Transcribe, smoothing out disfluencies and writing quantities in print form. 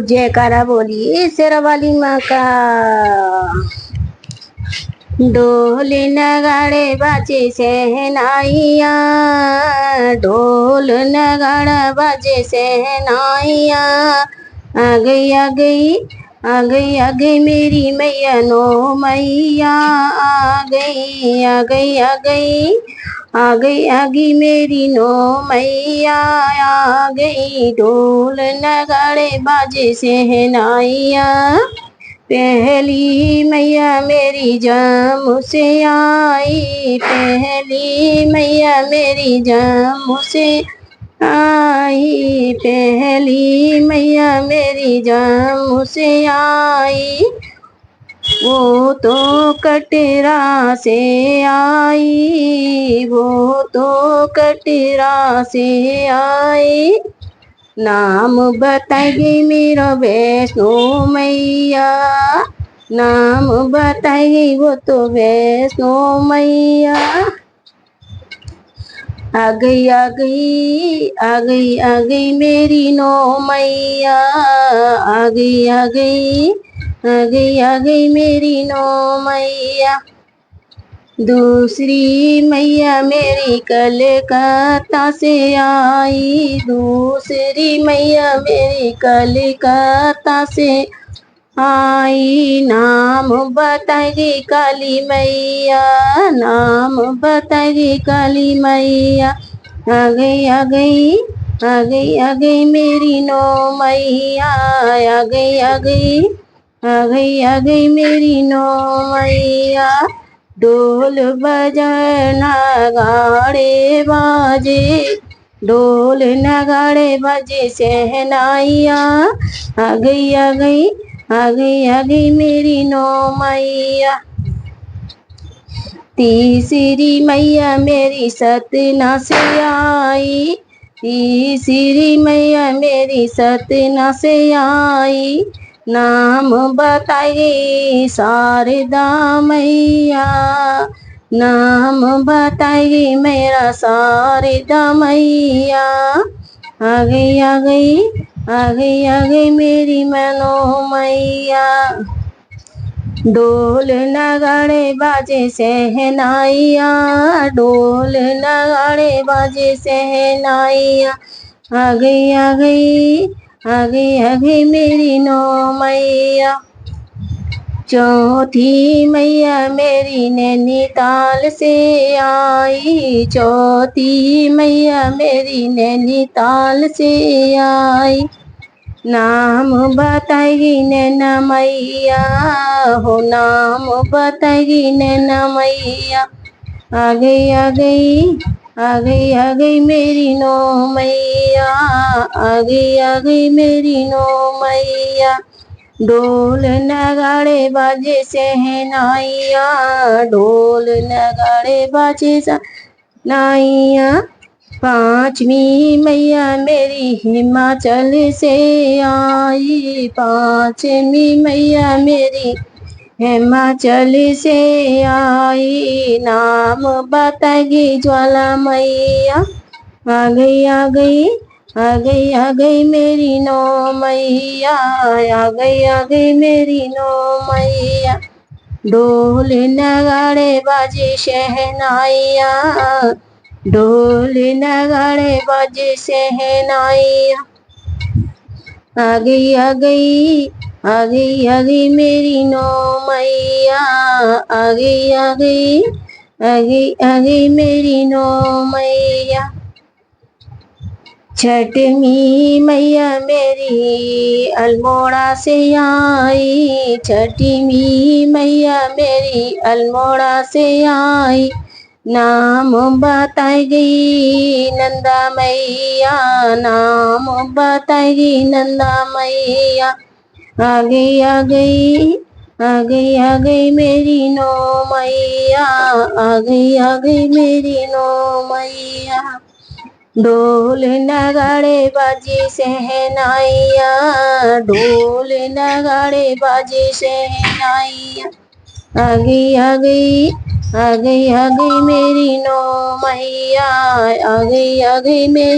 जयकारा बोलिए शेरा वाली माँ का। ढोल नगाड़े बाजे सहनाइया, ढोल नगाड़ा बाजे सहनाइया। आ गई आ गई आ गई आ गई मेरी मैया नो मैया, आ गई आ गई आ गई आ गई आ गई मेरी नो मैया, आ गई। ढोल नगाड़े बाजे सहनाइया, पहली मैया मेरी जम्मू से आई, पहली मैया मेरी जम्मू से आई, पहली मैया मेरी जम्मू से आई। वो तो कटरा से आई, वो तो कटरा से आई। नाम बताएगी मेरा वैष्णो मैया, नाम बताएगी वो तो वैष्णो मैया। आ गई आ गई आ गई आ गई मेरी नो मैया, आ गई आ गई आ गई आ गई मेरी नो मैया। दूसरी मैया मेरी कलकत्ता से आई, दूसरी मैया मेरी कलकत्ता से आई। नाम बताएगी काली मैया, नाम बताएगी काली मैया। आ गई आ गई आ गई आ गई मेरी नो मैया, आ गई आ गई आ गई आ गई मेरी नो मैया। ढोल बजना गाड़े बाजे, ढोल नगाड़े बाजे सहनाइया। आ गई आ गई आ गई आ गई मेरी नो मैया। तीसरी मैया मेरी सतना से आई, तीसरी मैया मेरी सतना से आई। नाम बताएगी शारदा मैया, नाम बताएगी मेरा शारदा मैया। आ गई आ गई आ गई आ गई मेरी मनो मैया। ढोल नगाड़े बाजे सहनाइया, ढोल नगाड़े बाजे सहनाइया। आ गई आ गई आ गई आ गई मेरी नो मैया। चौथी मैया मेरी नैनीताल से आई, चौथी मैया मेरी नैनीताल से आई। नाम बताएगी नैना मैया, हो नाम बताएगी नैना मैया। आ गई आ गई आ गई आ गई मेरी नो मैया, आ गई आ गई मेरी नो मैया। ढोल नगाड़े बाजे सहनाइया, ढोल नगाड़े बाजे सहनाइया। पांचवी मैया मेरी हिमाचल से आई, पांचवी मैया मेरी हिमाचल से आई। नाम बताएगी ज्वाला मैया। आ गई आ गई आ गई आ गई मेरी नो मैया, आ गई आ गई मेरी नो मैया। ढोल नगाड़े बाजे शहनाइया, ढोल नगाड़े बाजे शहनाइया। आ गई आ गई आ गई आ गई मेरी नो मैया, आ गई आ गई आ गई आ गई मेरी नो मैया। छठवीं मैया मेरी अल्मोड़ा से आई, छठवीं मैया मेरी अल्मोड़ा से आई। नाम बताएगी नंदा मैया, नाम बताएगी नंदा मैया। आ गई आ गई आ गई आ गई मेरी नो मैया, आ गई आ गई मेरी नो मैया। ढोल नगाड़े बाजे सहनाइया, ढोल नगाड़े बाजे सहनाइया। आ गई आ गई आ गई आ गई मेरी नो मैया, आ गई मेरी